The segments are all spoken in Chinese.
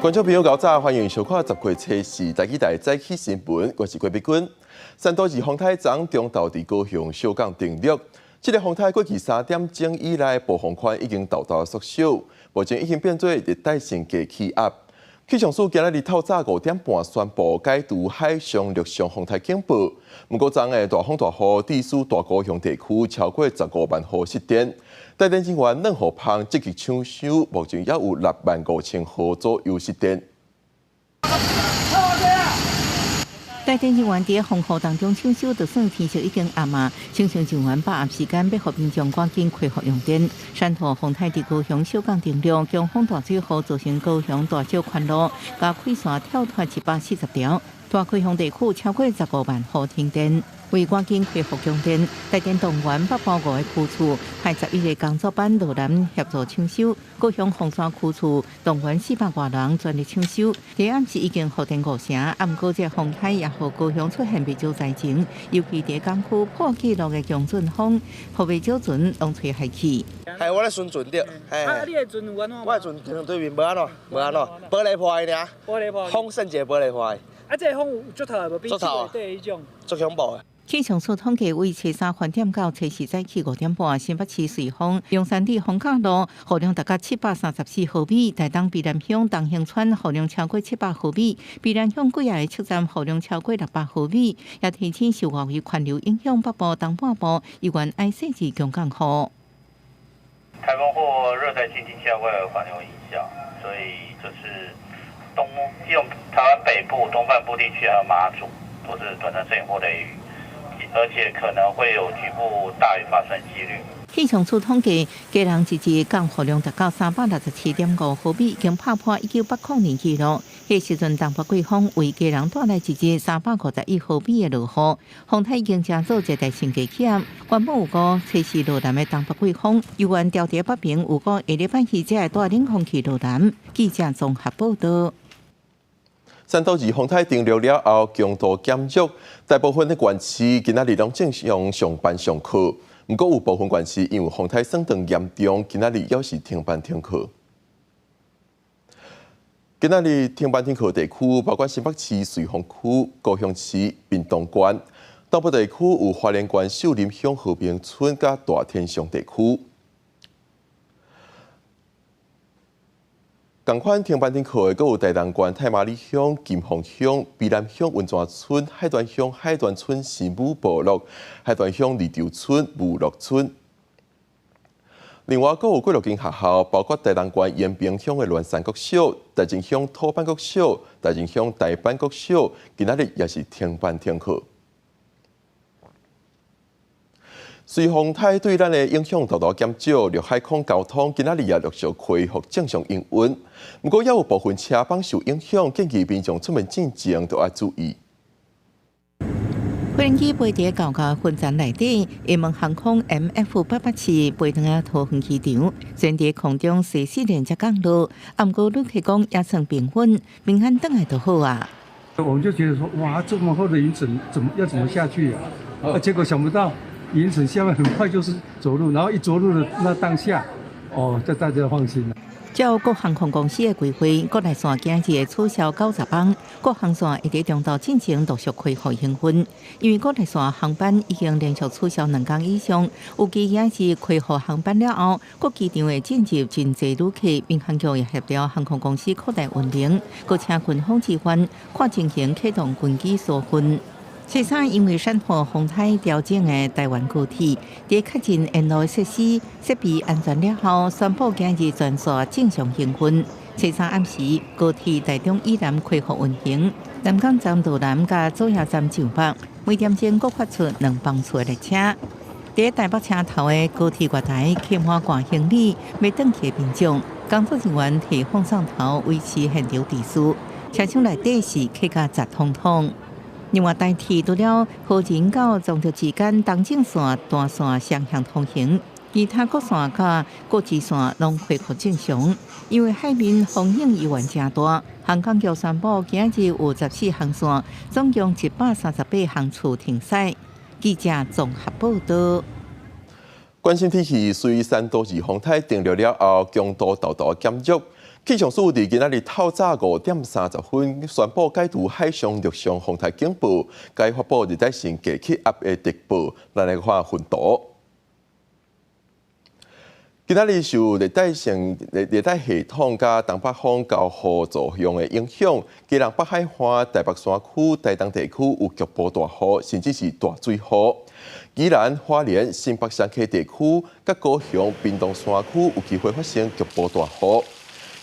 观众朋友，早，欢迎收看10月初4台记台早起新闻，我是郭碧君。3度2风台昨中昼伫高雄小港登陆，这个风台过去3点钟以来，暴风圈已经大大缩小，目前已经变做热带性低气压。气象署今日透早5点半宣布解除海上、陆上风台警报。不过，昨个大风大雨，地属大高雄地区超过15万户失电。台电人员冷雨棚积极抢修，目前也有6万5千户左右失电。台电人员伫风雨当中抢修，就算天色已经暗啊，抢修人员把握时间，要互民众赶紧恢复用电。山土风台伫高雄小港登陆，强风大水后造成高雄大少宽路、加快线跳脱740条，大开乡地区超过15万户停电。为赶紧恢复用电，台电动员北部5个区处派11个工作班落南协助抢修。高雄凤山区处动员400多人全力抢修。第暗时已经复电5成，暗过这风台也互高雄出现不少灾情，尤其伫港区破纪录的强阵风，互不少船拢吹海去。系我咧顺船着，你的船有安怎？我的船停对面无安怎，无安怎，玻璃破的尔，玻璃破。风甚至玻璃破的。这风有足透无？比足透啊！对，迄种。足恐怖的。气象署统计，为初3饭点到初4早起5点半，新北市瑞丰、中山里丰甲路雨量达到734毫米，台东避南乡东兴村雨量超过700毫米，避南乡几个测站雨量超过600毫米，也提醒受外围环流影响北部东半部依然爱细致强降雨。台风或热带性低气压会有环流影响，所以就是基隆台湾北部东半部地区还有马祖都是短暂阵雨或雷雨。而且可能会有局部大雨发生几率。气象署统计，嘉南一日降雨量达到367.5毫米，已经打破1980年纪录。迄时阵东北季风为嘉南带来一日351毫米的落雨，风台已经加做热带性低气压。原本有个初4落南的东北季风，由原调伫北平有个下礼拜4才会带领空气落南。记者综合报道。3度2风台登陆了后，强度减弱，大部分的县市今仔日拢正常上班上课。不过有部分县市因为风台霜冻严重，今仔日也是停班停课。今仔日停班停课地区包括新北市瑞丰区、高雄市屏东县，东部地区有花莲县秀林乡和平村甲大天祥地区。同款停班停课的，还有台东县太麻里乡、金凤乡、卑南乡文泉村、海端乡海端村新武部落、海端乡二洲村武乐村。另外，还有几6间学校，包括台东县延平乡的联山国小、台前乡土班国小、台前乡大班国小，今仔日也是停班停课。随风台对咱的影响大大减少，陆海空交通今仔日也陆续恢复正常营运。不过，也有部分车帮受影响，建议民众出门进前都要注意。飞行机飞伫高架分站内底，厦门航空 MF887飞登啊桃园机场，先伫空中4连才降落。不过旅客讲也算平稳，平安登来就好啊。我们就觉得说，哇，这么厚的云层怎么下去啊？结果想不到。云层下面很快就是着陆，然后一着陆的那当下，这大家放心了。照各航空公司的规划，国内线今日会取消90班，各航线会伫中昼进行陆续恢复营运。因为国内线航班已经连续取消2天以上，有期今日恢复航班了后，各机场会进入真济旅客，民航局也协调航空公司扩大运营，各请军方支援，看情形启动军机疏运。初3因为山火风台调整的台湾高铁，伫确认沿路设备安全了后，宣布今日全线正常营运。初3暗时，高铁台中以南恢复运行，南港站路南甲左营站上北，每点钟各发出2班次列车。伫台北车头的高铁月台客满挂行李，要登去的民众，工作人员提放上头维持现场秩序，车厢内底是客家杂通通。另外，代替除了河仁到中州之间东正线、单线双向通行，其他各线甲国际线拢恢复正常。因为海面风险依然真大，航空局宣布今日有14航线，总共138航次停驶。记者综合报道。关心天气，随3度2风台登陆了后，强度大大减弱。气象署伫今仔日透早5:30宣布解除海上陆上风台警报，该发布热带性低气压的特报，咱来看分图。今仔日受热带系统加东北风交互作用的影响，基隆北海岸、台北山区、台东地区有局部大雨，甚至是大水雨。宜兰、花莲、新北山区地区、甲高雄、屏东山区有机会发生局部大雨。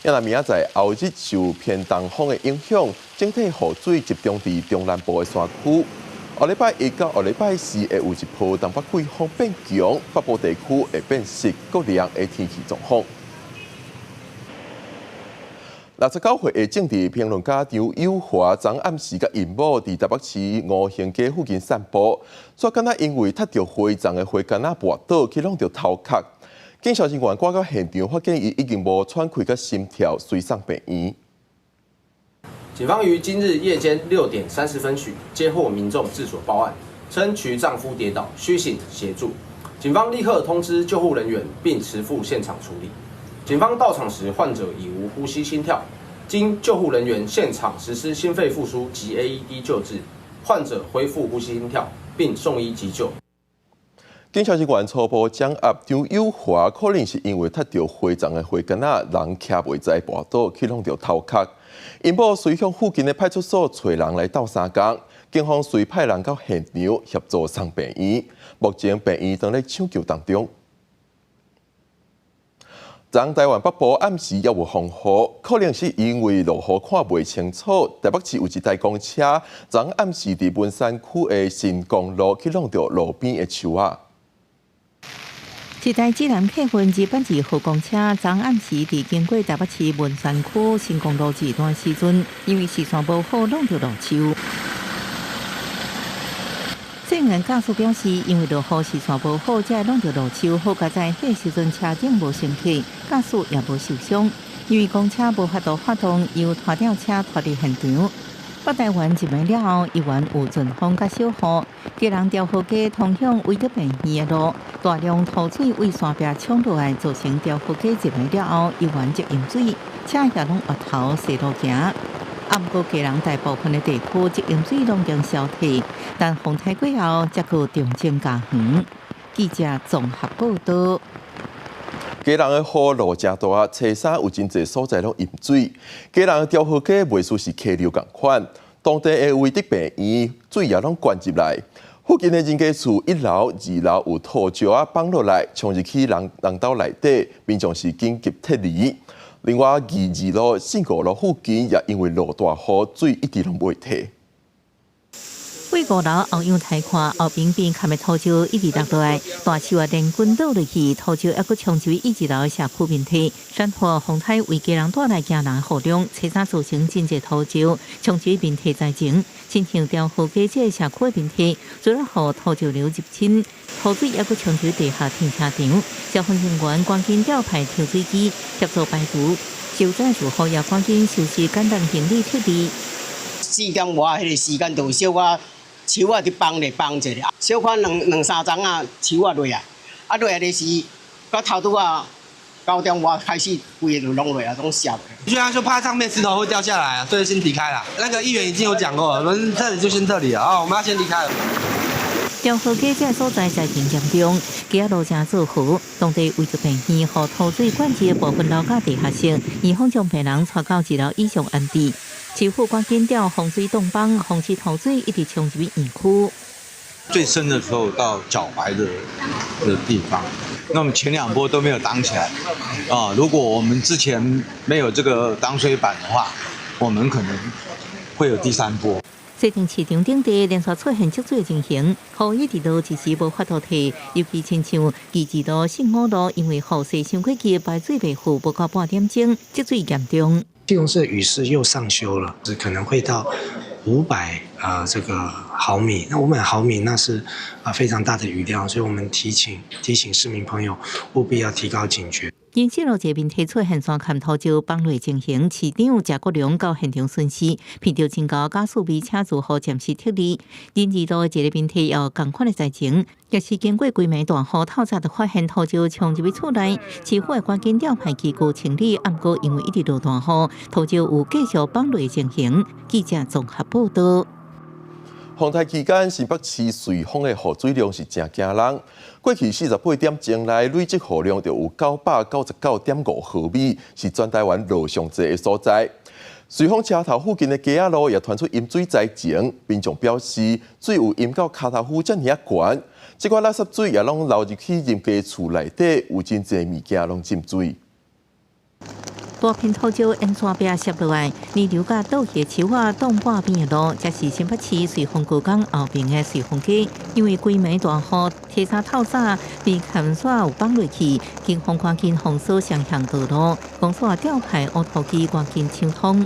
因若明仔载后日受偏东风的影响，整体雨水集中伫中南部的山区。下礼拜1到下礼拜4会有一波东北季风变强，北部地区会变湿各凉的天气状况。69岁的政治评论家张友华，昨暗时甲因某伫台北市五行街附近散步，却敢若因为踢到花丛的花杆仔滑倒，去弄到头壳。警消人员赶到现场，发现伊已经无喘气，甲心跳，随送病院。警方于今日夜间6点30分许接获民众自所报案，称其丈夫跌倒，需请协助。警方立刻通知救护人员，并持赴现场处理。警方到场时，患者已无呼吸心跳，经救护人员现场实施心肺复苏及 AED 救治，患者恢复呼吸心跳，并送医急救。警察人员初步掌握张友华可能是因为踢到花丛的花杆仔，人徛袂在滑倒，去弄到头壳。因某随向附近的派出所找人来斗相共，警方随派人到现场协助送病院。目前病院正在抢救当中。昨台湾北部暗时也有风雨，可能是因为落雨看袂清楚。台北市有一台公车，昨暗时伫文山区的新公路去弄到路边的树仔。一台济南客运及班次号公车，昨暗时伫经过台北市文山区新公路一段时阵，因为视线无好，弄到路树。正员驾驶表示，因为落雨视线无好，才会弄到路树。好在在迄时阵车顶无升起，驾驶也无受伤。因为公车无法度发动，由拖吊车拖入现场。北台湾入暝了后，依然有阵风甲小雨。基隆调河街通向威德病院的路，大量土水为山壁冲落来，造成调河街入暝了后，依然积淹水，车也拢越头细路行。暗过基隆大部分的地区积淹水拢经消退，但风台过后，则佫重症加远。记者综合报道。基隆的雨路真大，车衫有真侪所在拢淹水。基隆的调河街袂输是溪流共款，当地的威德病院水也拢灌入来。附近的人家厝1楼、2楼有土石啊放落来，冲入去人兜内底，民众是紧急撤离。另外，2路、4、5路附近也因为落大雨，水一直拢未退。过5楼后阳台看，后边边看的土石一直落落来，大树啊连滚倒落去，土石还佫冲入1楼社区面体，山坡风台为家人带来惊人雨量，车衫造成真侪土石冲入面体在前，亲像调河街这社区的面体，除了雨土石流入侵，土水还佫冲入地下停车场，消防人员赶紧调派抽水机协助排除，受灾住户也赶紧收拾简单行李撤离。4点外迄个时间，就小可树仔伫放一下，小可两三丛啊树仔落啊，落就是到头拄啊9点外开始，规个就拢落啊，拢下。居然就怕上面石头会掉下来啊，所以先离开了。那个议员已经有讲过，我们这里就先撤离了啊，我们要先离开了。调河街这所在灾情严重，街路正做好，当地为着病院和土水灌入的部分楼甲地下室，医方将病人带到2楼以上安置。市府赶紧调洪水洞帮，防止土水一直冲入院区。最深的时候到脚踝的地方，那我们前2波都没有挡起来啊。如果我们之前没有这个挡水板的话，我们可能会有第3波。西定市场顶地连续出现积水的情形，雨一直都一时无法度退，尤其亲像2路、4、5路，因为雨势伤过急，排水袂赴，不到半点钟，积水严重。基隆市的雨势又上修了，是可能会到500这个毫米。那500毫米那是非常大的雨量，所以我们提醒市民朋友务必要提高警觉。因西路这边提出现线勘土石崩落情形，市长谢国良到现场巡视，闻到真高加速比车如何暂时撤离。仁义路这个边体有同款的灾情，也是经过规暝大雨透早就发现土石冲入厝内，市府会赶紧调派机构清理，不过因为一直落大雨，土石有继续崩落情形。记者综合报道。风台期间，新北市瑞丰的雨水量是真惊人。过去48点钟内累积雨量就有999.5毫米，是全台湾路上济的所在。瑞丰车头附近的街仔路也传出淹水灾情，民众表示水有淹到脚头附遮尔啊悬，这款垃圾水也拢流入去人家厝内底，有真济物件拢浸水。大片土石沿山壁摄落来，泥流甲倒去树仔挡半边的路，这是新北市瑞丰高港后边的瑞丰街。因为规暝大雨，铁砂透早被砍线有崩落去，警方赶紧封锁双向道路，公所调派乌头机赶紧清通。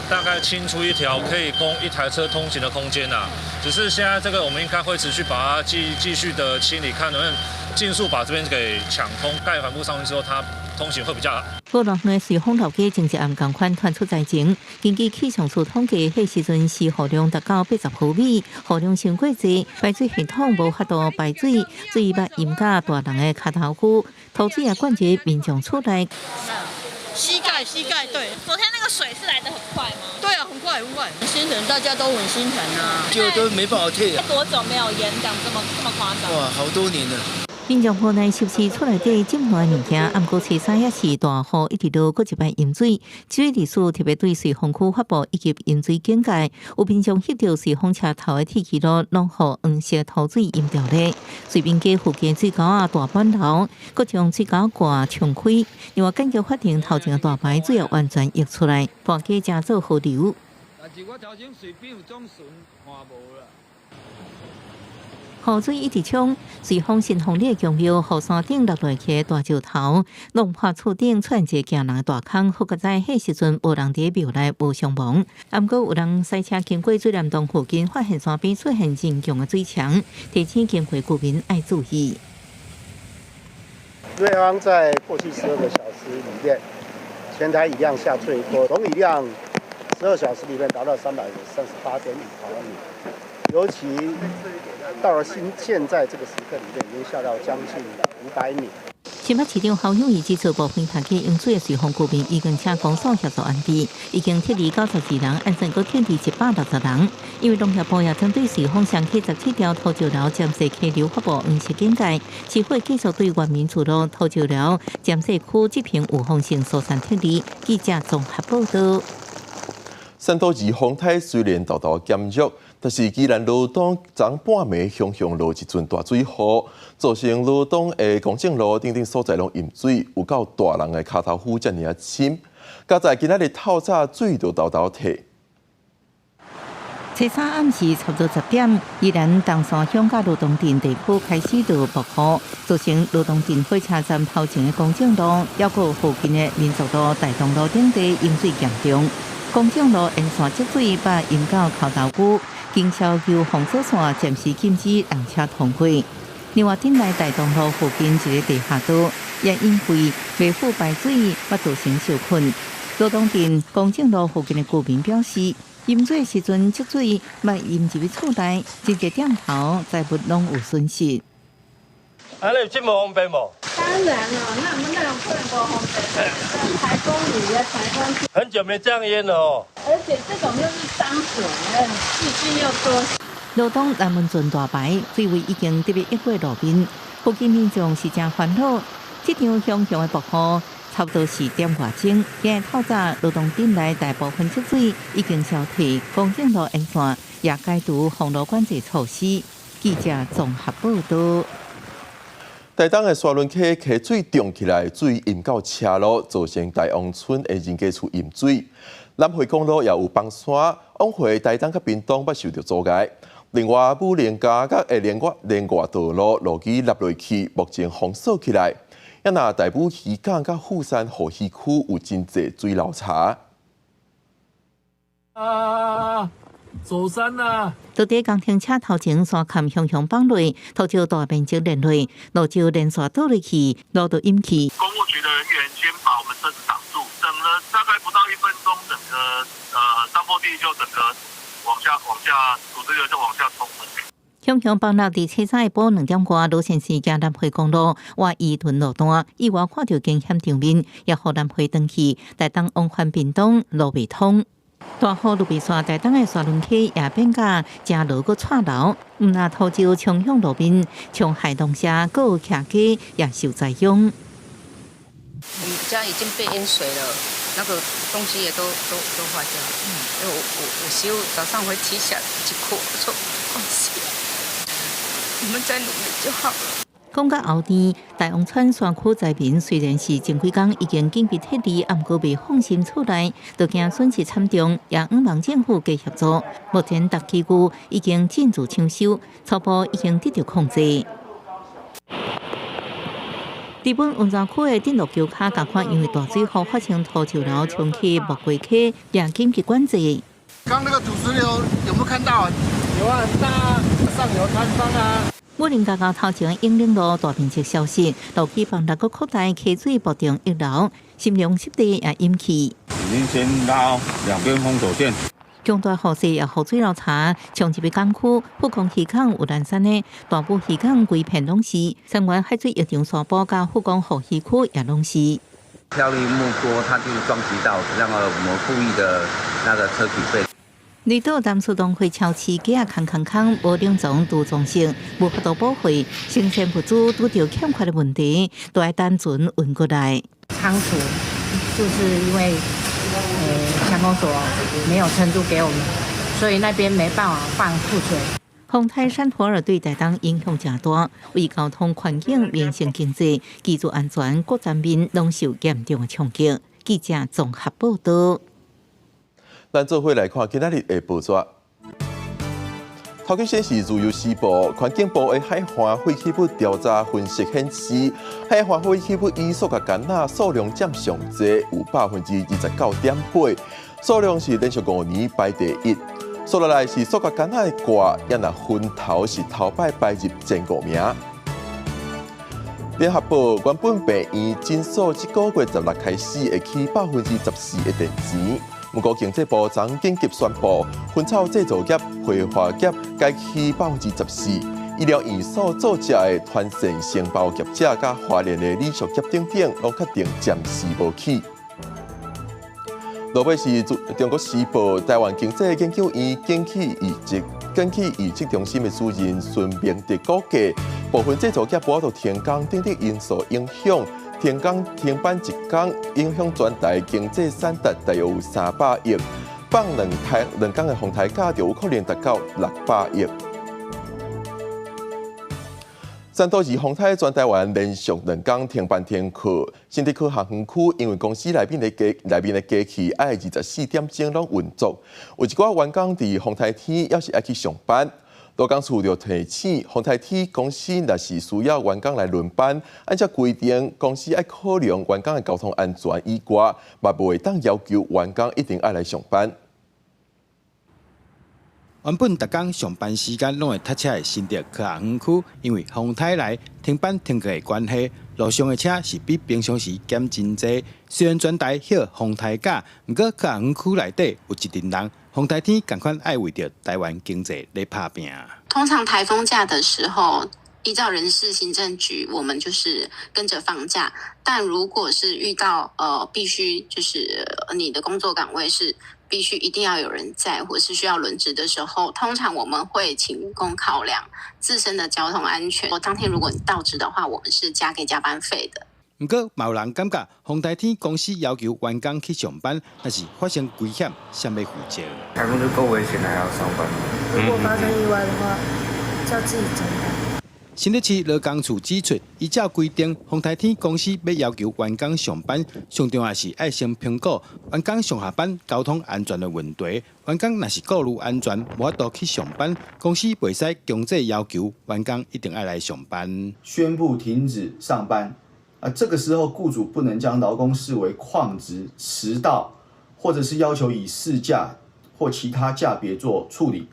大概清出一条可以供一台车通行的空间呐，只是现在这个我们应该会持续把它继续的清理，看能不能尽速把这边给抢通。盖帆布上去之后，它通行会比较好。高浪的瑞丰路街前一暗同款传出灾情，根据气象署统计，迄时阵是雨量达到80毫米，雨量伤过济，排水系统无法度排水，水捌淹到大人的脚头区，土水也灌入民众厝内。膝盖，对。昨天那个水是来得很快吗？对啊，很快。很心疼，大家都很心疼啊，就都没办法退啊。多久没有淹涨这么夸张？哇，好多年了。民众户内收拾厝内底浸烂物件，不过初三也是大雨一直落，搁一摆淹水。水利署特别对瑞丰区发布以及淹水警戒，有民众翕到瑞丰车头的铁轨路拢予黄色土水淹掉咧。瑞滨街附近水沟啊大板楼，搁将水沟挂冲开，另外紧急发电头前的大牌水也完全溢出来，大街正做河流。但是我头前水边有种船，看无啦。雨水一直冲，瑞丰新丰里强庙后山顶落落去大石头，弄破厝顶出现一个惊人的大坑。好在迄时阵无人伫庙内无伤亡，不过有人赛车经过水帘洞附近，发现山边出现真强的水墙，提醒经过居民爱注意。瑞丰在过去12个小时里面，全台雨量下最多，总雨量12小时里面达到338.5毫米。尤其到了现在这个时刻里面，已经下到将近500米。新北市长侯友宜指出，部分大街用水的水洪居民已经请公所协助安置，已经撤离92人，安全阁撤离160人。因为农业部也针对水洪上起17条土石流暂时溪流发布黄色警戒，市会继续对原民厝路土石流暂时区这片有风性疏散撤离。记者综合报道。三都市风台虽然豆豆减弱，但是既然罗东昨半暝向落一阵大水雨，造成罗东的公正路等所在拢淹水，有够大人的脚头肤遮尔深。加在今仔日透早水就豆豆退。初三暗时差不多10点，依然东山乡甲罗东镇地区开始就暴雨，造成罗东镇火车站头前的公正路，还有附近的民族路、大东路等地淹水严重。公正路沿线积水把淹到口头区，经小桥封锁线暂时禁止人车通过。另外，镇内大东路附近一个地下道也因为未赴排水，而造成受困。罗东镇公正路附近的居民表示，淹水时阵积水莫淹入厝内，真侪店头财物拢有损失。你有这么方便无？当然了，那我们那种更不方便，台风雨啊，台风。很久没这样淹了哦。而且这种又是脏水，细菌又多。罗东南门圳大牌水位已经特别溢过路面，附近民众是真烦恼。这场汹汹的暴雨，差不多4点外钟，今日透早罗东镇内大部分积水已经消退，公正路沿线也解除封路管制措施。记者综合报道。台东的沙仑溪溪水涨起来，水淹到车路，造成大王村的人家厝淹水。南回公路也有崩山，往回台东甲屏东捌受到阻碍。另外，武连家甲连外道路路基落落去，目前封锁起来。也那大埔渔港甲富山河溪区有真济水流查。走山啦！到底工程车头前山坎向崩落，土石大面积连落，路就连续倒落去，路都淹去。公务局的壁就整个往下，组织流就往下冲了。向向邦纳伫车站下晡2点外，罗县市加南回公路外移屯路段，意外看到惊险场面，也互南回登去，台东往返屏东路未通。大雨路边线，台东的沙轮溪也变甲正路个串流，毋那土石冲向路边，冲害农舍，还有客家也受灾殃。我们家已经被淹水了，那个东西也都坏掉了。我媳妇早上会提起来一哭，我说放心，我们再努力就好了。讲到后天，大王村山区灾民虽然是前几天已经警备撤离，但阁未放心厝内，就惊损失惨重，也希望政府加协助。目前各区域已经进驻抢修，初步已经得到控制。日本温泉区的电路桥卡甲款，因为大水后发生土石流冲起木龟溪，也紧急管制。刚那个土石流有没有看到？有啊，很大啊，上游坍方啊。武林高头前永宁路大面积消失，路基旁6个扩大溪水不停溢流，心凉湿地也淹去。已经先拉2边封锁线。强大雨势也雨水流查，冲入港区富康渔港有南山的大埔渔港规片拢是，三湾海水浴场沙坡加富港河溪区也拢是。漂绿木锅，它就撞击到那个我们故意的那个车体被。离岛淡水东会超市街啊，空，无两种都中性，无法度补回，生鲜物资拄到欠缺的问题，都要单纯运过来。仓储就是因为乡公所没有承租给我们，所以那边没办法放库存。风台山火尔对台东影响真大，为交通环境、民生经济、居住安全各方面拢受严重的冲击。记者综合报道。咱做伙来看今仔日的报纸。头家显示，自由时报环境部的海岸废弃物调查分析显示，海岸废弃物以塑胶干仔数量占上济，有29.8%，数量是连续5年排第一。数落来是塑胶干仔的挂，也若分头是头摆排入前5名。联合报原本病院诊所这个月16开始会起14%的电钱。不过，经济部昨紧急宣布，薰草制造业、批发业该起14%，医疗院所做食的团膳承包业者甲花莲的理俗业等等，拢确定暂时无起。落尾是中国时报台湾经济研究院景气预测中心的主任孙明德估计，部分制造业无法停工等等因素影响。停班1天，影响全台经济产值大约有300亿，放2天的风台价就有可能达到600亿。3都2风台全台湾连续2天停班停课，新竹科航园区因为公司内面的机器爱24点钟拢运作，有一寡员工伫风台天要是爱去上班。多工处就提醒，风台天公司若是需要员工来轮班，按照规定，公司要考量员工的交通安全以外，嘛袂当要求员工一定爱来上班。原本逐工上班时间拢会塞车的新竹科学园区，因为风台来停班停课的关系，路上的车是比平常时减真多。虽然全台歇风台假，不过科学园区内底有一群人。风台天赶快爱为着台湾经济来打拼。通常台风假的时候，依照人事行政局，我们就是跟着放假。但如果是遇到必须就是你的工作岗位是必须一定要有人在，或是需要轮值的时候，通常我们会请员工考量自身的交通安全。当天如果你到职的话，我们是加给加班费的。不过，有人感觉风台天公司要求员工去上班，但是发生危险，谁要负责？台风就够危险，还要上班。如果发生意外的话，就要自己承担。新竹市劳工处指出，依照规定，风台天公司要求员工上班，上重要是要先评估员工上下班交通安全的问题。员工若是顾虑安全，无法度去上班，公司袂使强制要求员工一定要来上班。宣布停止上班。这个时候，雇主不能将劳工视为旷职、迟到，或者是要求以事假或其他假别做处理。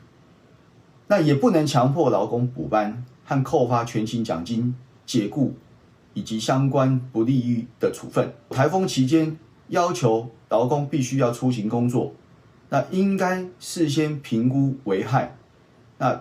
那也不能强迫劳工补班和扣发全勤奖金、解雇以及相关不利益的处分。台风期间要求劳工必须要出行工作，那应该事先评估危害，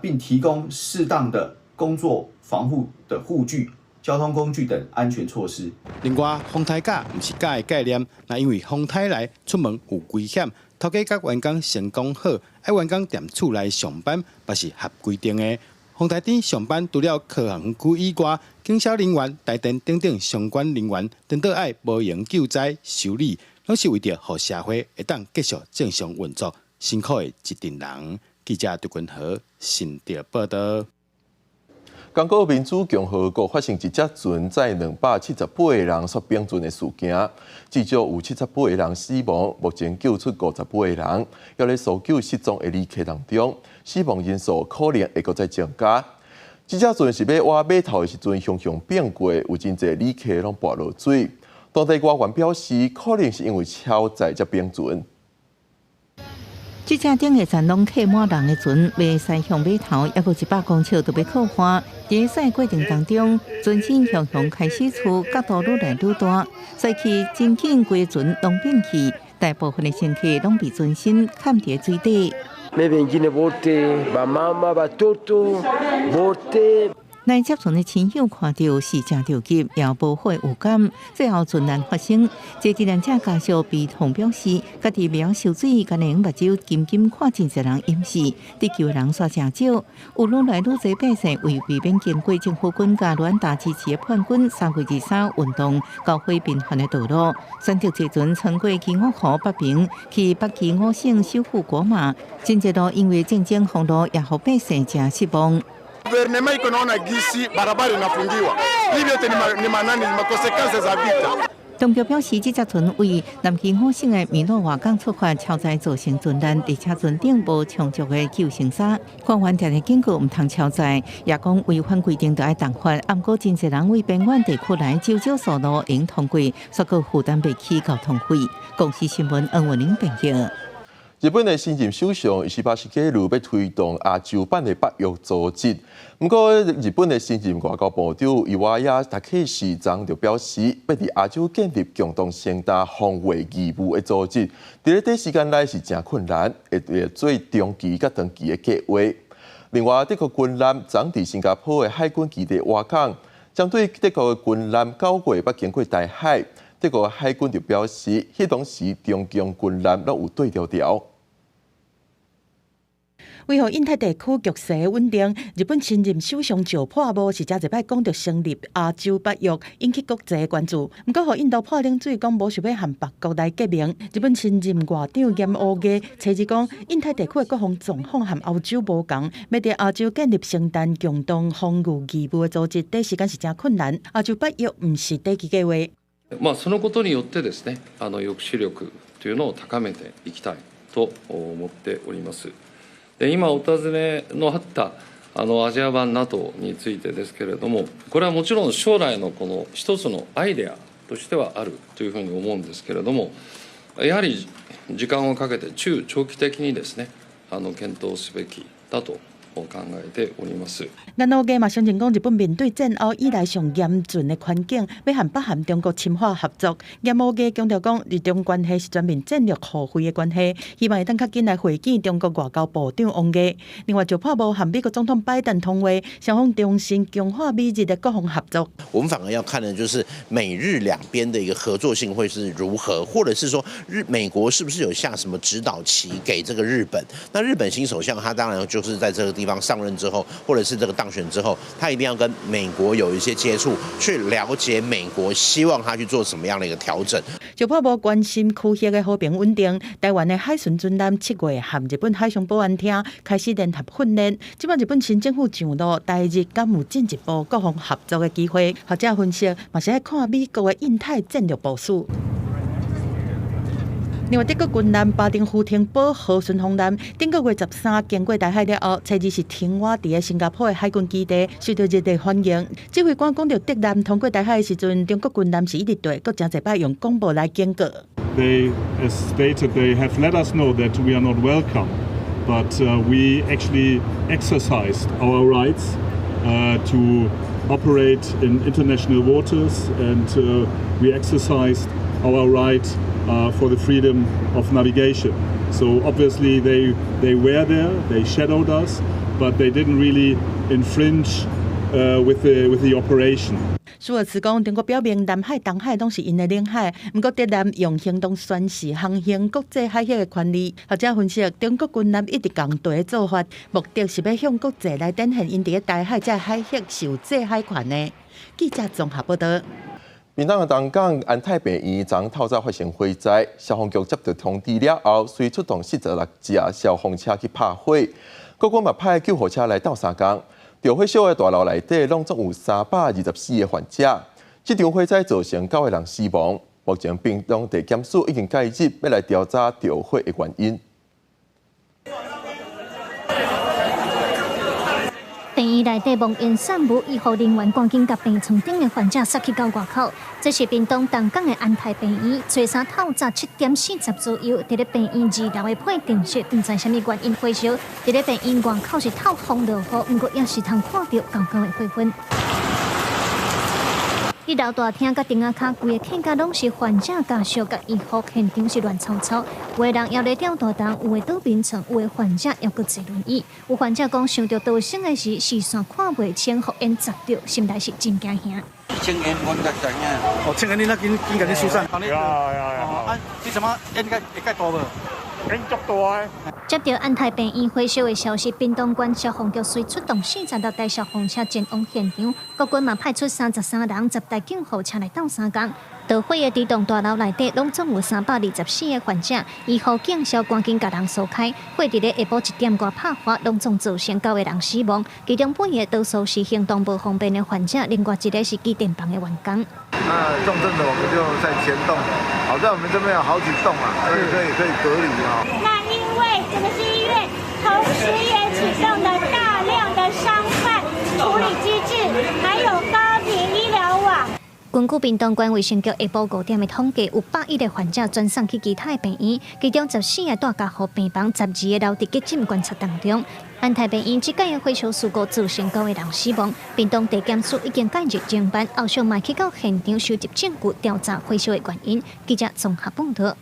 并提供适当的工作防护的护具、交通工具等安全措施。另外，风台假不是假的概念，因为风台来出门有危险，头家甲员工先讲好，爱员工踮厝内上班，也是合规定的。风台顶上班除了科航区以外，警消人员、台电等相关人员，等到爱无用救灾修理，拢是为着让社会会当继续正常运作，辛苦的一群人。记者杜君和新竹报道。刚果民主共和国发生一只船载278个人所并船的事件，至少有78个人死亡，目前救出58个人，要在搜救失踪的旅客当中，死亡人数可能会搁再增加。这只船是要挖码头的时阵向并过，有真侪旅客拢跋落水。当地官员表示，可能是因为超载才并船。这只顶个船拢客满人的船，要驶向码头，还无100公尺就要靠岸。在驶过程当中，船身向开始处角度愈来愈大，驶去真紧规船拢并去，大部分的乘客拢被船身嵌在水底。来接船的亲友看到是真着急，也无好有感。最后船难发生，这志愿者家属悲痛表示，家己未晓受水，干能目睭紧紧看真侪人淹死，得救的人煞真少。有愈来愈多百姓为避免经过政府军甲乱打支持的叛军3月23运动，交会频繁的道路，选择坐船穿过基五河北平，去北基五省首府果马。真侪路因为战争封路，也让百姓真失望。Guvernema iko naona gisi barabara inafungiwa, hivyo ni manani makosekase za vita. 当局表示，这只船为南基五省的米诺瓦港出发，超载造成船难，而且船顶无充足的救生衫。官员常常警告唔通超载，也讲违反规定就要重罚。不过，真侪人为边远地区来少少速度能通过，所以负担不起交通费。公司新闻恩文玲报道。日本的新任首相伊巴西介鲁要推动亚洲版的北约组织，不过日本的新任外交部长伊瓦亚达克西昨就表示，要伫亚洲建立共同盛大防卫义务的组织，伫短时间内是真困难，会做中期甲长期的计划。另外，德国军舰昨伫新加坡的海军基地挖港，针对德国的军舰9月捌经过大海，德国海军就表示，迄当时中共军舰拢有对调。为何印太地区局势稳定，日本新任首相石破茂是才一摆讲到成立亚洲北约，引起国际关注。不过，印度破冷水讲无想要和别国来结盟。日本新任外长严乌鸡初日讲，印太地区的各方状况和欧洲无同，要在亚洲建立承担共同防御义务的组织，短時間是真困難。亞洲北約唔是短期計劃。そのことによってですね、抑止力というのを高めていきたいと思っております。で今お尋ねのあったアジア版 NATO についてですけれども、これはもちろん将来のこの一つのアイデアとしてはあるというふうに思うんですけれども、やはり時間をかけて中長期的にですね検討すべきだと考えております。严乌鸡嘛相信讲，日本面对战后以来上严峻的环境，要和北韩中国深化合作。严乌鸡强调讲，日中关系是全面战略互惠的关系，希望会当较紧来会见中国外交部长王毅。另外，石破茂和美国总统拜登通话，双方重申强化美日的各方合作。我们反而要看的就是美日两边的一个合作性会是如何，或者是说美国是不是有下什么指导棋给这个日本？那日本新首相他当然就是在这个地方上任之后，或者是这个当选之后，他一定要跟美国有一些接触，去了解美国希望他去做什么样的一个调整。石破茂关心区域的和平稳定，台湾的海巡军舰7月和日本海上保安厅开始联合训练。即摆日本新政府上路，台日敢有进一步各方合作的机会？学者分析，嘛是要看美国的印太战略部署。另外，德国军舰巴丁夫廷堡号巡航舰顶个月13经过大海了后，初日是停泊伫新加坡的海军基地，受到热烈欢迎。指挥官讲到，德舰通过大海的时阵，中国军舰是一直对，搁真侪摆用广播来警告。They stated they have let us know that we are not welcome, but we actually exercised our rights to operate in international waters, and we exercised our right for the freedom of navigation. So obviously they were there, they shadowed us, but they didn't really infringe with the operation. 舒尔茨讲，中国表明南海、东海拢是因的领海，不过敌人用行动宣示航行国际海峡的权利。学者分析，中国军舰一直强大的做法，目的是要向国际来展现因伫台海这海峡受制海权的。记者综合报道。民党东港安太平院昨透早发生火灾，消防局接到通知了后，随出动46架消防车去拍火，国军嘛派救护车来到3工。着火烧的大楼内底，拢总有324个患者。这场火灾造成9个人死亡。目前，屏东地检署已经介入，要来调查着火的原因。病院内底冒烟散雾，医护人员赶紧甲病床顶的患者塞去到外口。这是屏东东港的安泰病院，初三透早7点40左右，伫咧病院2楼的配电室，不知什么原因火烧。伫咧病院外口是透风落雨，不过也是通看到高高的火焰。1楼大厅甲顶仔骹规个客家拢是患者家属甲医护，现场是乱糟糟。有的人摇咧吊大灯，有的倒眠床，有的患者还阁坐轮椅。有患者讲，想到逃生的时，视线看袂清，火焰砸到，心内是真惊吓。青烟我唔知影。哦，青烟你那紧甲你疏散。有。啊，你什么烟会介大无？烟足大诶。接到安泰病院火烧的消息，屏东县消防局随出动46台消防车前往现场，国军嘛派出33人10台救护车来到3工。着火的这栋大楼内底，拢总有324个患者，医护警消赶紧甲人疏开。火伫咧下晡1点多拍发，拢总造成9个人死亡，其中8个多数是行动不方便的患者，另外1个是机电房的员工。那重症的我们就在前栋，好在我们这边有好几栋啊，所以可以隔离啊。那因为这个是医院，同时也启动了大量的伤患处理机制，还有高频医疗网。根据屏东县卫生局下晡5点的统计，有101个患者转送去其他的病院，其中14个住家护病房，12个留伫急诊观察当中。安泰病院这届的火烧事故造成9个人死亡，屏东地检署已经介入侦办，后续嘛去到现场收集证据，调查火烧的原因。记者综合报道。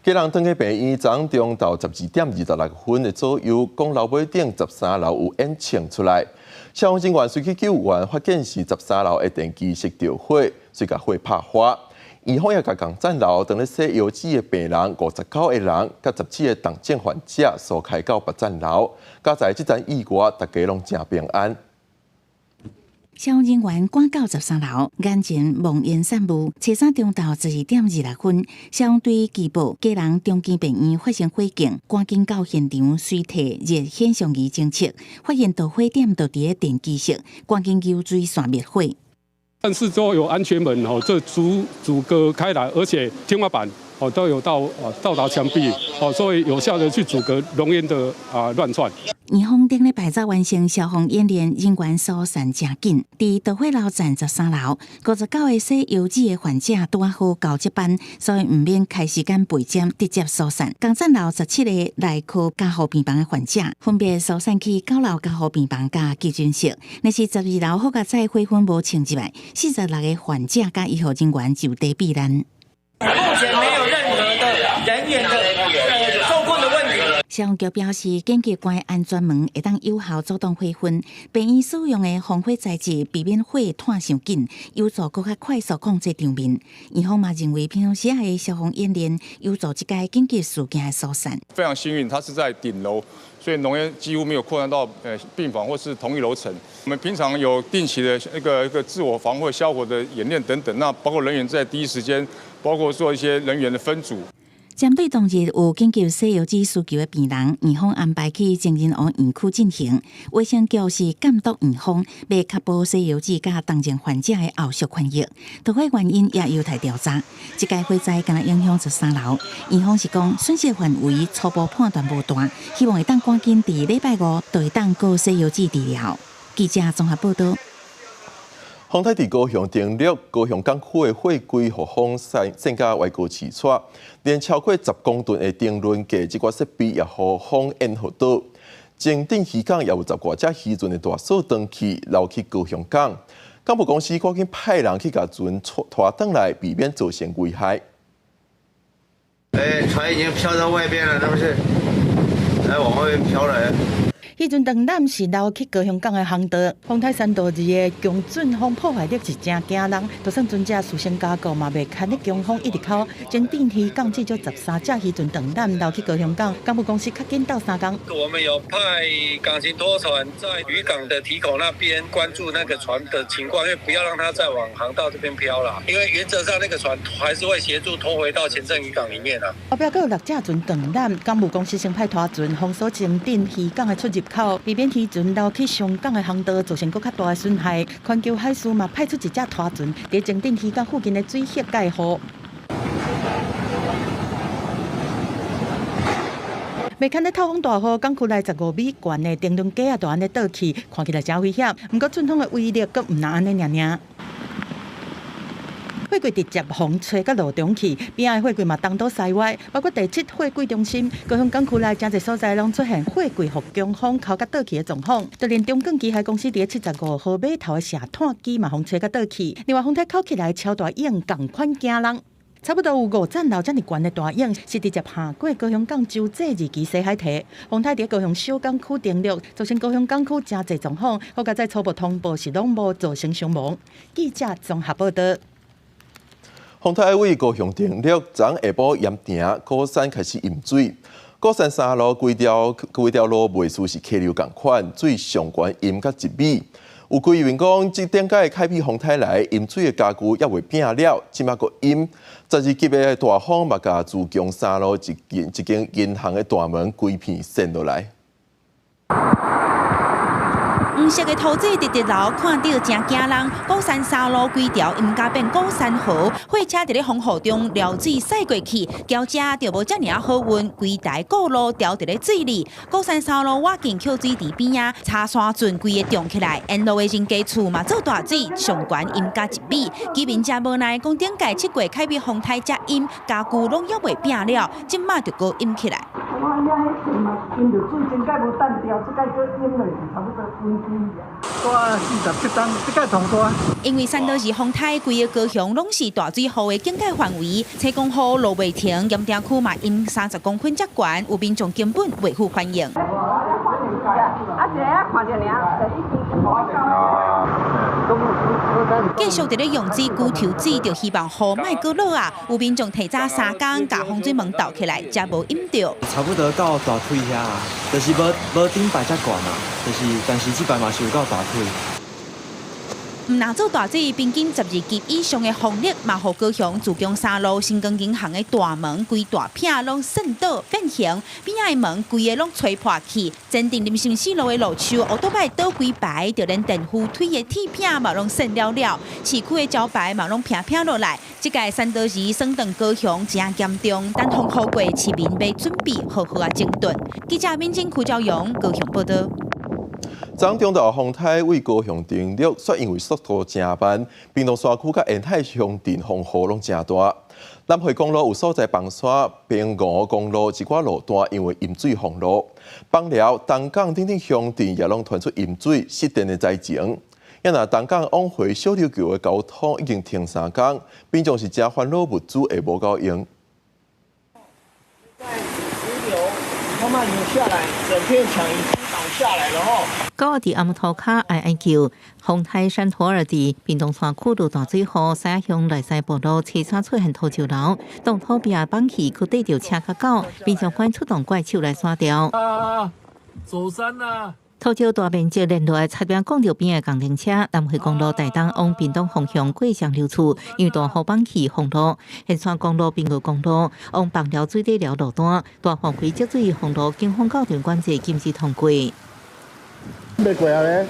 家人登去病院，昨中到12点26分的左右，公楼尾顶13楼有烟呛出来。消防人员随去救援，发现是13楼的电机室着火，遂甲火拍花。院方也甲共站楼等咧洗油脂的病人59个人，甲17个重症患者疏开到别站楼。加在这阵意外，大家拢真平安。消防人员赶到13楼，眼前冒烟散雾。初三中昼12点26分，消防队接报家人中间病院发生火警，赶紧到现场随摕热显像仪侦测，发现导火点就伫个电机室，赶紧游水线灭火。但是都有安全门哦，这阻隔开来，而且天花板哦都有到达墙壁哦，所以有效的去阻隔浓烟的乱窜。院方顶礼拜早完成消防演练，人员疏散真紧。伫导火楼站13楼，59个洗油脂的患者拄好交接班，所以唔免开时间备检，直接疏散。共站楼17个内科加护病房的患者，分别疏散去9楼加护病房加急诊室。那是12楼好甲在火昏无清之外，46个患者加医护人员就地避难。目前没有任何的人员的受困的问题。消防局表示，紧急关安全门会当有效阻挡火焰。病院使用的防火材质避免火炭伤紧，有助更加快速控制场面。院方嘛认为，平常时的消防演练有助这个紧急事件的疏散。非常幸运，它是在顶楼，所以浓烟几乎没有扩散到病房或是同一楼层。我们平常有定期的一个自我防护、消火的演练等等，那包括人员在第一时间，包括做一些人员的分组。针对当日有紧急洗油脂需求的病人，院方安排去情人王园区进行。卫生局是监督院方，要确保洗油脂甲重症患者的后续权益。导火原因也有待调查。这届火灾敢若影响13楼，院方是讲损失范围初步判断无大，希望会当赶紧伫礼拜5就会当告洗油脂治疗。记者综合报道。风台伫高雄登陆，高雄港区的货柜和风增加外高起出，连超过10公吨的灯轮架这个设备也和风淹没倒。前顶渔港也有10多只渔船的大锁登去流去高雄港，港务公司赶紧派人去甲船拖回来，避免造成危害。船已经飘到外边了，是不是？来往外面飘来。迄阵长滩是流去高雄港的航道，风台3度2的强阵风破坏力是真惊人，就算船只事先加固嘛，袂堪的强风一直靠，前电梯港至少13只迄阵长滩流去高雄港，港务公司较紧到3工。我们有派港勤拖船在渔港的堤口那边关注那个船的情况，因为不要让它再往航道这边飘啦。因为原则上那个船还是会协助拖回到前镇渔港里面啦。后壁还有6只船长滩，港务公司先派拖船封锁前电梯港的出入口，避免渔船流去上港的航道造成更较大的损害。环球海事嘛派出1只拖船，伫前电梯港附近的水隙介护。袂堪咧透风大雨，港区内15米悬的电动架大安尼倒去，看起来真危险。不过阵风的威力阁唔那安尼尔。货柜直接风吹到路中去，边仔的货柜嘛东倒西歪，包括第7货柜中心，高雄港区内真侪所在拢出现货柜互强风扣甲倒去的状况。就连中港机械公司伫75号码头的射探机嘛，风吹甲倒去。另外，风台扣起来超大影，共款惊人。差不多有5层楼这么悬的大影，是直接下过高雄港洲际2期西海堤。风台伫高雄小港区登陆，造成高雄港区真侪状况。好佳在初步通报是拢无造成伤亡。记者综合报道。风台为高雄登陆，昨下晡盐埕高山开始淹水，高山3路规条路袂输是溪流共款，水上悬淹到1米。有居民讲，即点解开辟风台来淹水的家具也未拼了，即马个淹，12级的大风嘛，甲自强3路一间银行的大门规片掀落来。黄色的土质直直流，看到真惊人。高山3路规条淹甲变高山河，货车伫咧风雨中撩水驶过去，轿车就无遮尔好运，规台高路掉伫咧水里。高山3路挖进扣水池边啊，茶山圳规个涨起来，沿路的人家厝嘛做大水，上悬淹甲1米。居民家无奈，讲顶届7月开辟风台才淹，家具拢犹未拼了，即马就搁淹起来。淹着水，真解无等掉，即届搁淹落去，差不多分几啊？大47吨，即届上大。因为3到2风台，规个高雄拢是大水河的警戒范围，车公雨落未停，盐埕区嘛淹30公分才悬，有民众根本未赴欢迎。啊，一个啊看着尔，就已经继续伫咧用水กู้头水，就希望雨莫搁落啊！有民众提早3工，甲风水门倒起来，才无淹着。差不多到大腿遐，就是无顶摆遮悬啊，但是即摆嘛是有到大腿。毋拿做大水，平均12级以上的风力，嘛，互高雄自强3路新光银行的大门规大片拢渗倒变形，边仔的门规个拢吹破去。前镇林新4路的路树，乌多摆倒几排，就连电扶梯的铁片嘛拢渗了了，市区的招牌嘛拢平平落来。即届3到2升等高雄真严重，等风雨过，市民要准备好好啊整顿。记者民警胡兆勇高雄报道。昨中昼风台为高雄登陆，却因为速度真慢，屏东山区甲沿海乡镇风雨拢真大。南回公路有所在崩山，平湖公路一寡路段因为淹水封路。邦寮、东港等等乡镇也拢传出淹水失电的灾情。也那东港往回小琉球的交通已经停3天，民众是真烦恼物资会无够用。石流慢慢流下来，整片墙已经倒下来了吼。高伫暗头卡哀哀叫，风台山土二地，屏东山区路大水后，西向内西部路车山出现土石流，当土边放弃去对着车甲狗，民众赶出动怪手来刷掉。走山啊！土石大面积连落来，侧边公路边的工程车，南回公路大东往屏东方向过上流处，因为大雨放弃封路。沿山公路、平路公路往邦寮水底寮路段，大范围积水封路，警方到场管制，禁止通过。要过啊咧！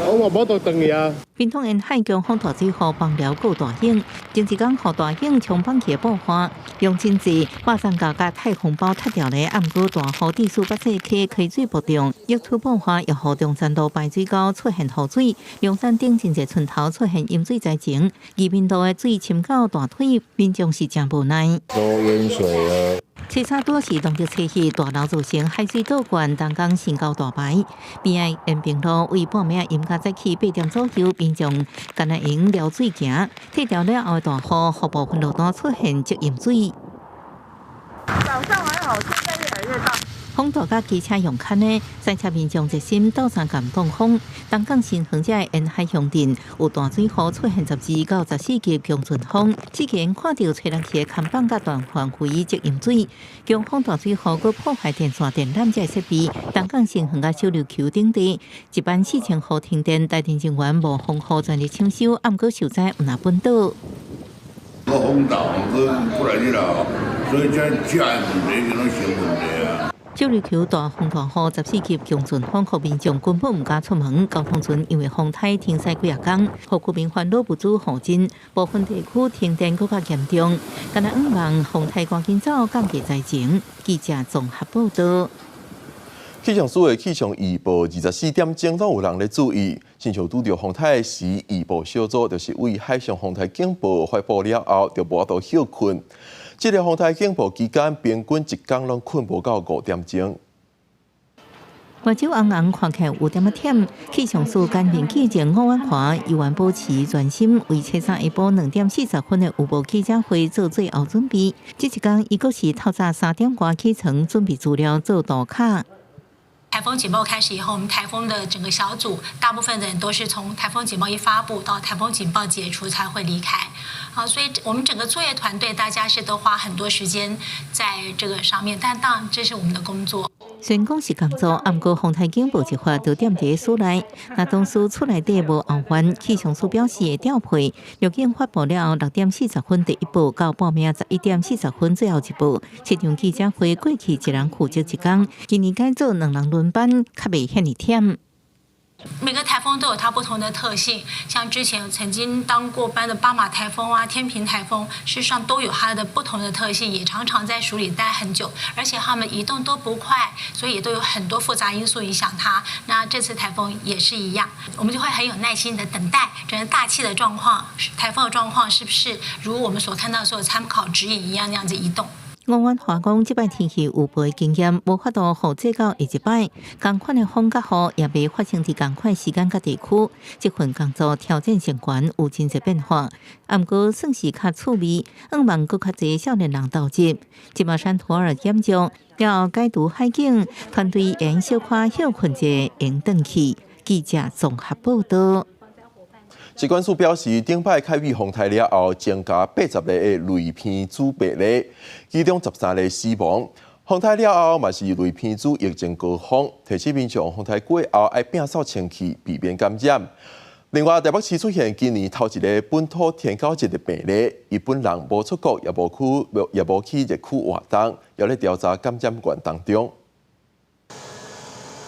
我无到等伊啊！屏东沿海强风大水后，邦寮够大兴，前一天互大兴冲放起爆发，用真济马上甲太空包拆掉咧。暗过大雨地区北侧溪开水不动，溢出爆发，又互中山道排水沟出现雨水，龙山顶真济村头出现淹水灾情，宜宾道的水浸到大腿，民众是真无奈。都淹水了。车差多是农业车系大楼造成海水倒灌，东港新高大排。边个延平路为半暝淹甲早起8点左右，民众干那用撩水行，退掉了后的大雨，互部分路段出现积淹水。早上还好，现在越来越大。风大甲机车用牵的，赛车民众热心斗相共放风。东港新恒者沿海乡镇有大水河出现12到14级强阵风，之前看到吹落去的看板甲断环灰即淹水，强风大水河佫破坏电线电缆这设备。东港新恒甲小琉球等地一般4000户停电，台电人员无风雨全力抢修，暗过受灾毋若本岛。个风大，过来日啦，所以这车的问题就拢成问题啊。小琉球大风大雨14级强阵风，互民众根本毋敢出门。交通船因为风台停驶几啊天，互居民烦恼不止好真，部分地区停电更加严重。今日希望风台赶紧走，降低灾情。记者综合报道。气象署的气象预报24点钟拢有人咧注意，亲像拄着风台时，预报小组就是为海上风台警报发布了后，就无法度休困。这个风台警报期间，平均一天拢困无到5点钟。外州红红看起来有点仔忝，气象署干平记者吴婉华依然保持专心，为车上下晡2点40分的预报记者会做最后准备。这一天，伊阁是透早3点外起床，准备资料做图卡。台风警报开始以后，我们台风的整个小组，大部分的人都是从台风警报一发布到台风警报解除才会离开。好，所以我们整个作业团队大家是都花很多时间在这个上面，但当然这是我们的工作。虽然讲是工作，毋过风台警报一发就点伫署内，那当时厝内底无后援，气象署表示会调配。预警发布了6点40分第一报，到报名11点40分最后一报。这场记者会过去一人负责一天，今年改做2人轮班，较袂遐尼忝。每个台风都有它不同的特性，像之前曾经当过班的巴马台风啊、天平台风，事实上都有它的不同的特性，也常常在水里待很久，而且它们移动都不快，所以也都有很多复杂因素影响它。那这次台风也是一样，我们就会很有耐心的等待整个大气的状况、台风的状况是不是如我们所看到的所有参考指引一样那样子移动。吴婉华讲，这摆天气预报的经验无法度复制到下一摆。同款的风甲雨也未发生伫同款时间甲地区，这份工作挑战性悬，有真侪变化。毋过算是较趣味，希望搁较侪少年人投入。金毛山土耳严重，要解读海景，团队沿小可休困者用转去。记者综合报道。疾管署表示，顶摆凯美风台了后，增加80例的雷片子病例，其中13例死亡。风台了后，嘛是雷片子疫情高峰，提醒民众风台过后爱摒扫清气，避免感染。另外，台北市出现今年头一个本土天狗节的病例，伊本人无出国，也无去热区活动，也咧调查感染源当中。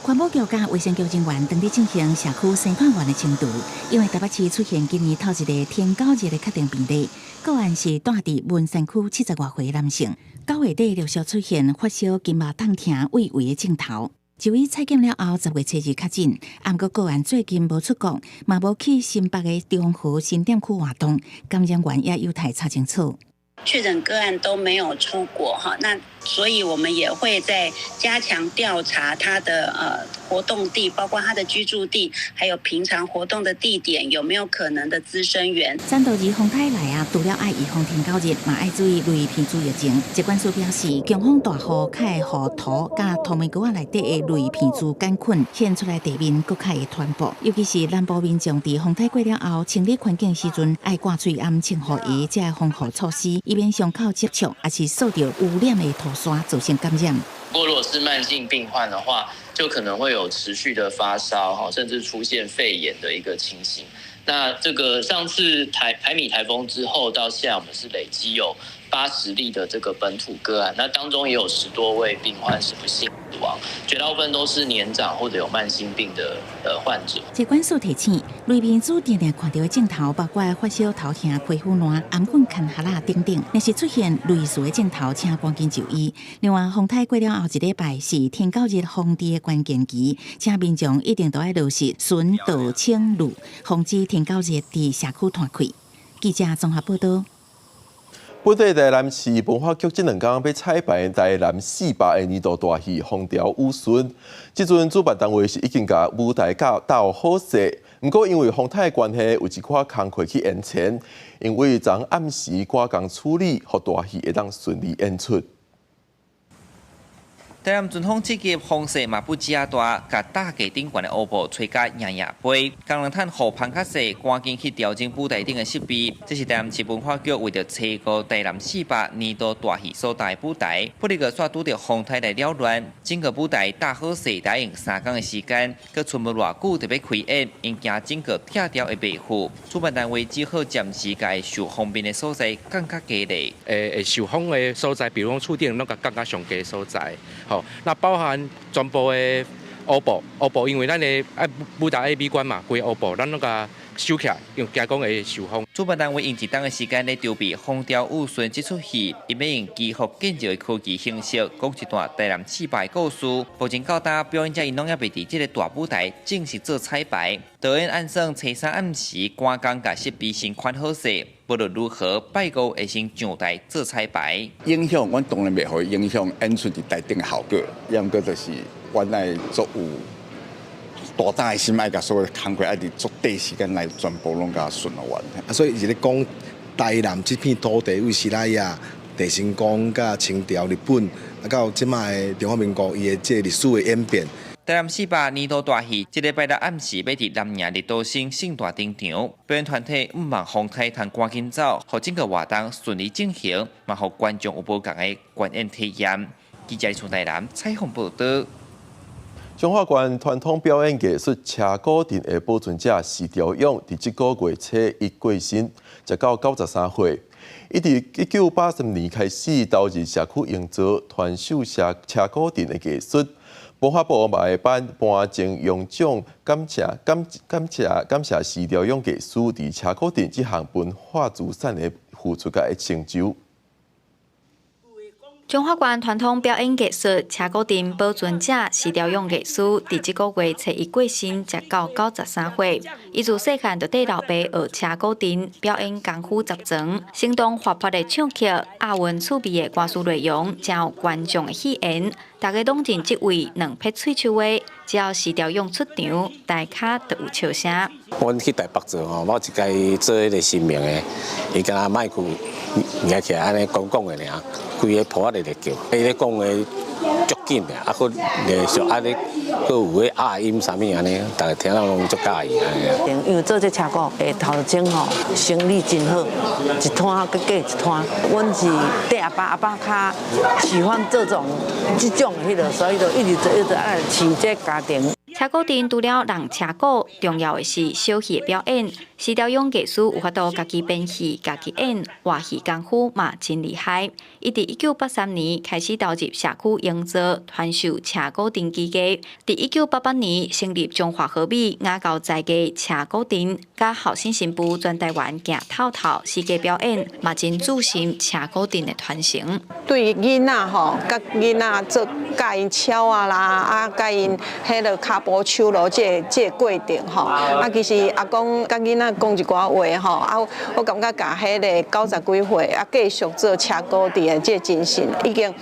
环保局甲卫生局人员当地进行社区生态源的清除，因为台北市出现今年头一个天狗日的确定病例，个案是住伫文山区70多岁男性，9月底陆续出现发烧、筋肉痛、疼、胃胃的症头。就医采检了后，10月7日确诊，不过个案最近无出国，嘛无去新北的中和新店区活动，感染源也有待查清楚。确诊个案都没有出国哈，那所以我们也会在加强调查他的活动地，包括他的居住地，还有平常活动的地点有没有可能的滋生源。3度2风台来啊，除了爱预防天狗日，嘛爱注意雷片子疫情。疾管署表示，强风大雨较会互土甲透明沟内底的雷片子杆菌现出来地面，更较会传播。尤其是南部民众伫风台过了后，清理环境时阵，爱挂水暗清护仪，这防护措施，以免伤口接触，也是受到污染的土沙造成感染。不过，如果是慢性病患的话，就可能会有持续的发烧，甚至出现肺炎的一个情形。那这个上次台米台风之后到现在，我们是累积有80例的这个本土个案，那当中也有10多位病患是不幸死亡，绝大部分都是年长或者有慢性病的患者。疾管署提醒，雷片子常常看到的镜头包括发烧、头痛、皮肤烂、红棍、看哈啦等等。若是出现类似的镜头，请赶紧就医。另外，风台过了后1礼拜是天狗日风地的关键期，请民众一定都要落实巡导清路，防止天狗日伫社区摊开。记者综合报道。本地台南市文化局这2天要彩排台南400的年度大戏《风潮舞孙》，这阵主办单位是已经甲舞台搭好势，不过因为风台的关系，有一寡工课去延前，因为昨暗时赶工处理，互大戏会当顺利演出。台南阵风刺激风势嘛不加大，甲大架顶悬的乌布吹甲硬硬飞，工人趁雨风较细，赶紧去调整舞台顶的设备。这是台南市文化局为着采购台南400年度大戏所在舞台，不哩个煞拄着风台来扰乱，整个舞台大好势，大用3天的时间，佮存无偌久就要开演，因惊整个拆掉会袂赴。主办单位只好暂时甲受风面的所在降较低咧。受风的所在，比如讲触电那个降较上低的所在。好，那包含全部的乌布，因为咱的舞台爱美观嘛，规乌布，咱那个收起来，用加工会受风。主办单位用一档的时间来筹备《风调雨顺》这出戏，伊要用几何建造的科技形式，讲一段台南400故事。目前到达表演者因拢也袂伫这个大舞台正式做彩排。导演按算初3暗时，赶工甲设备先款好势。无论如何，拜五会先上台做彩排。影响，阮当然袂互影响演出伫台顶的效果。也毋过就是阮来做有大胆的心，爱甲所有工课爱伫足短时间来全部拢甲顺完。所以是咧讲台南这片土地为西拉雅、地成宫、甲清朝、日本，到即卖的中华民国伊的这历史的演变。台南400年度大戏，这礼拜六暗时要伫南营日都星盛大登场，表演团体毋望风台通赶紧走，互整个活动顺利进行，嘛互观众有无共的观演体验。记者从台南采访报道。中华县传统表演艺术车鼓阵的保存者徐朝勇，伫即个月初1过身，直到93岁。伊伫1980年开始投入社区营造传授车鼓阵的艺术。文化部嘛会颁奖用奖，感谢徐朝勇艺师伫车鼓阵这项文化资产的付出甲成就。中华县传统表演艺术车鼓阵保存者徐朝勇艺师，伫即个月初1过身，直到93岁。伊自细汉就缀老爸学车鼓阵，表演功夫十全，生动活泼的唱曲，押韵趣味的歌词内容，真有观众的喜欢。大家拢认即位两撇喙手的，只要徐朝勇出场，大家就有笑声。阮去台北做吼，某一届做迄个新名的，伊敢若麦克拿起来安尼讲的尔，规个谱仔咧叫，伊咧讲的足紧的，啊，佮连续安尼，佮有迄押音啥物安尼，大家听了拢足喜欢安尼。因为做这车鼓的头前吼，生意真好，一摊佮过一摊。阮是缀阿爸较喜欢这种迄个，所以就一直爱饲这家庭。车鼓阵除了人车鼓，重要的是小戏的表演。徐朝勇艺师有法度家己编戏、家己演，话戏功夫嘛真厉害。伊伫1983年开始投入社区营造、传授车鼓阵技艺。伫1988年成立中华和美雅高在地车鼓阵，甲后生新妇全台湾行透透世界表演，嘛真注心车鼓阵的传承。对囡仔吼，甲囡仔做教因敲啊啦，教因迄个骹步手路这过程吼，其实阿公甲囡仔讲一寡话吼，我感觉甲迄个90几岁继续做车鼓阵的这精神，已经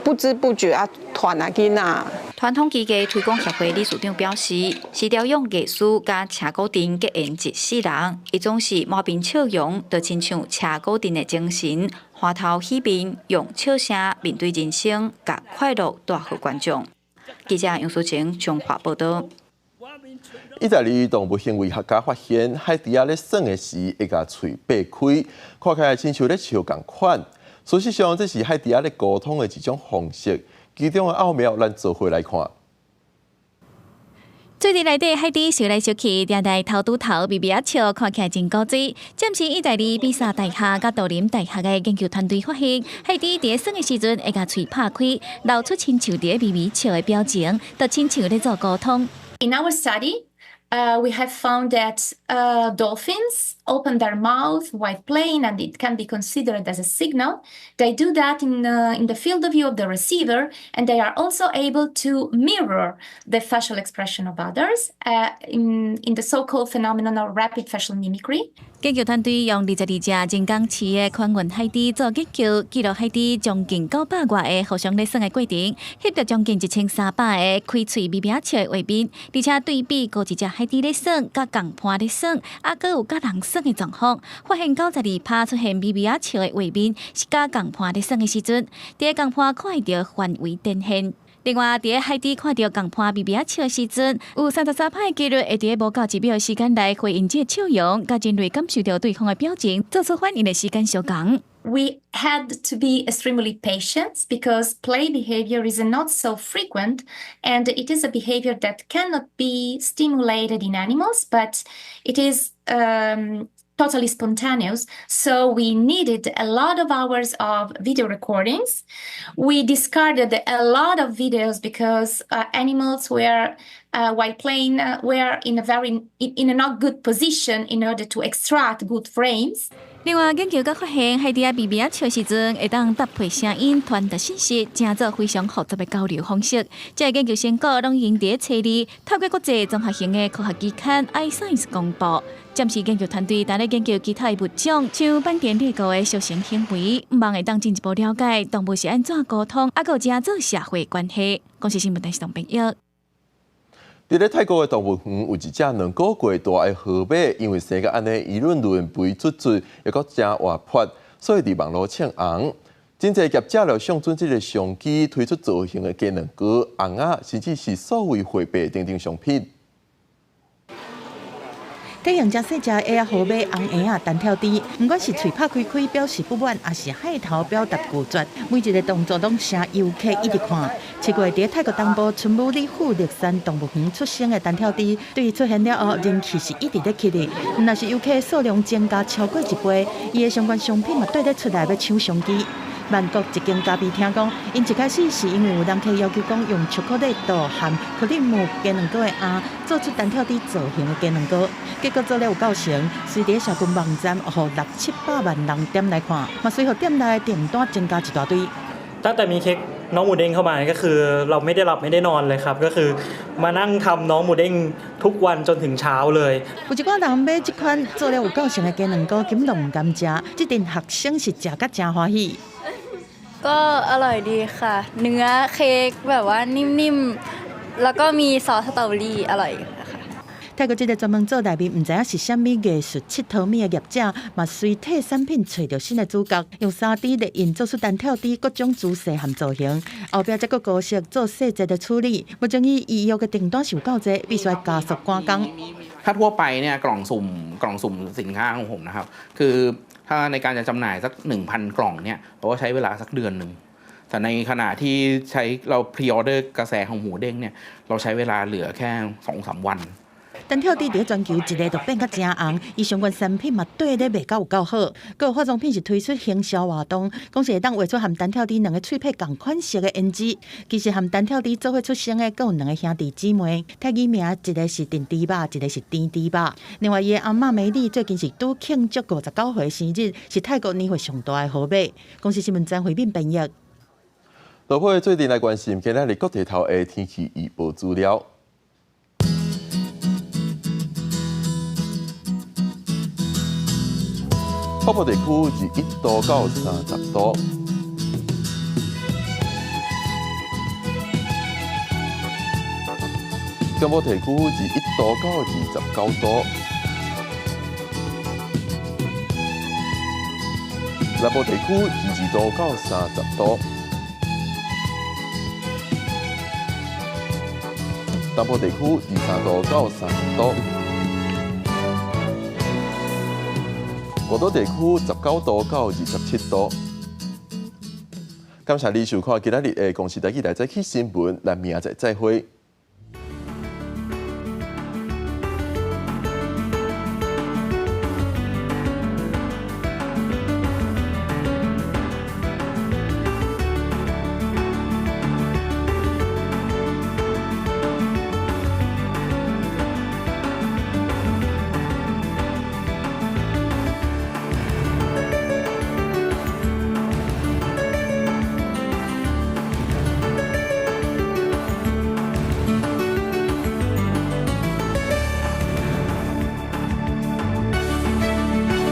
不知不觉传啊囡仔。传统技艺推广协会理事长表示，徐朝勇艺师甲车鼓阵结缘一世人，伊总是满面笑容，就亲像车鼓阵的精神，花头喜面，用笑声面对人生，甲快乐带互观众。记者杨淑晴中华报道。意大利动物行为学家发现，海猪仔咧耍的时会甲喙擘开，看起来亲像咧笑共款。事实上，这是海猪仔咧沟通的一种方式。其中的奥妙，咱做伙来看。水池内底海猪烧来烧去，定定头拄头微微啊笑，看起来真古锥。暂时意大利比萨大学甲杜林大学的研究团队发现，海猪伫耍的时阵会甲喙拍开，露出亲像伫微微笑的表情，就亲像咧做沟通。In our study, we have found that dolphins open their mouth while playing, and it can be considered as a signal. They do that in the field of view of the receiver, and they are also able to mirror the facial expression of others in the so-called phenomenon of rapid facial mimicry. 研究团队用22只人工饲的宽源海猪做研究，记录海猪将近900外个互相咧耍的过程，翕到将近1300个开喙微微笑的画面，而且对比高一只海猪咧耍，甲共伴咧耍，啊，阁有甲人耍。算的状况，发现92趴出现微微啊笑的画面，是甲共伴咧算的时阵，伫共伴看会到范围展现。另外，伫海底看到共伴微微啊笑的时阵，有33趴的几率会伫无到1秒的时间内回应这笑容，甲人类感受到对方的表情，做出反应的时间相同。We had to be extremely patient because play behavior is not so frequent and it is a behavior that cannot be stimulated in animals, but it is totally spontaneous. So we needed a lot of hours of video recordings. We discarded a lot of videos because animals were while playing were in a not good position in order to extract good frames. 另外，研究阁发现，海底啊微微啊笑时阵，会当搭配声音传达信息，成做非常复杂的交流方式。这研究成果拢用伫册里，透过国际综合型的科学期刊《iScience》公布。暂时研究团队正咧研究其他的物种，像斑点猎狗的属性行为，望会当进一步了解动物是安怎沟通，还有正做社会关系。公司新闻台是同朋友。伫咧泰国的动物园有一只2个月大的河马，因为生个安尼议论纷飞出嘴，又搁真活泼，所以伫网络抢红。真侪业者了上准这个相机推出造型的鸡卵糕、红仔，甚至是所谓货币等商品。体型真细只的河马、红鸭啊、单跳猪，不管是嘴拍开开表示不满，还是海头表达拒绝，每一个动作拢使游客一直看。7月伫泰国东部春武里富力山动物园出生的单跳猪，对伊出现了后，人气是一直在起哩。若是游客数量增加超过1倍，伊的相关商品嘛对咧出来要抢相机。曼谷一间咖啡厅讲，因一开始是因为有人客要求讲用巧克力豆含克里姆鸡卵糕的鸭做出单跳猪造型的鸡卵糕，结果做了有够成，随伫社群网站互600-700万人点来看，嘛随后店内订单增加一大堆。ตั้งแต่มีเค้กน้องหมูเด้งเข้ามาก็คือเราไม่ได้หลับไม่ได้นอนเลยครับก็คือมานั่งทำน้องหมูเด้งทุกวันจนถึงเช้าเลย有一寡人买这款做了有够成的鸡卵糕，根本都唔敢食，这阵学生是食甲真欢喜。ก็อร่อยดีค่ะเนื้อเค้กแบบว่านิ่มๆแล้วก็มีซอสสตรอเบอรี่อร่อยค่ะ泰国这个专门做内面唔知影是啥物艺术佚佗物的业者，嘛随替产品找到新的主角，用3D 列印做出单跳猪各种姿势和造型，后壁再搁高色做细节的处理。目前预约的订单是有够多，必须加速赶工。ถ้าทั่วไปเนี่ยกล่องสุ่มสินค้าของผมนะครับคือถ้าในการจะจำหน่ายสัก 1,000 กล่องเนี่ยเราก็ใช้เวลาสักเดือนหนึ่งแต่ในขณะที่เราพรีออเดอร์กระแสของหมูเด้งเนี่ยเราใช้เวลาเหลือแค่ 2-3 วัน单跳猪伫全球一个就变甲真红，伊相关产品嘛对咧卖甲有够好。佮有化妆品是推出行销活动，讲是会当画出含单跳猪2个喙配同款式的胭脂。其实含单跳猪做伙出生的，佮有2个兄弟姊妹，泰语名一个是丁猪爸，一个是甜猪爸。另外，伊的阿嬷美丽最近是拄庆祝59岁生日，是泰国年岁上大的河马。公司新闻站回面编译。落伙最近来关心今仔日各地头的天气预报资料。北部地区21度到30度，中部地区21度到29度，南部地区22度到30度，东部地区23度到30度。高岛地区19度到27度。感谢你收看今仔日的公视台记台早起新闻，咱明仔载再会。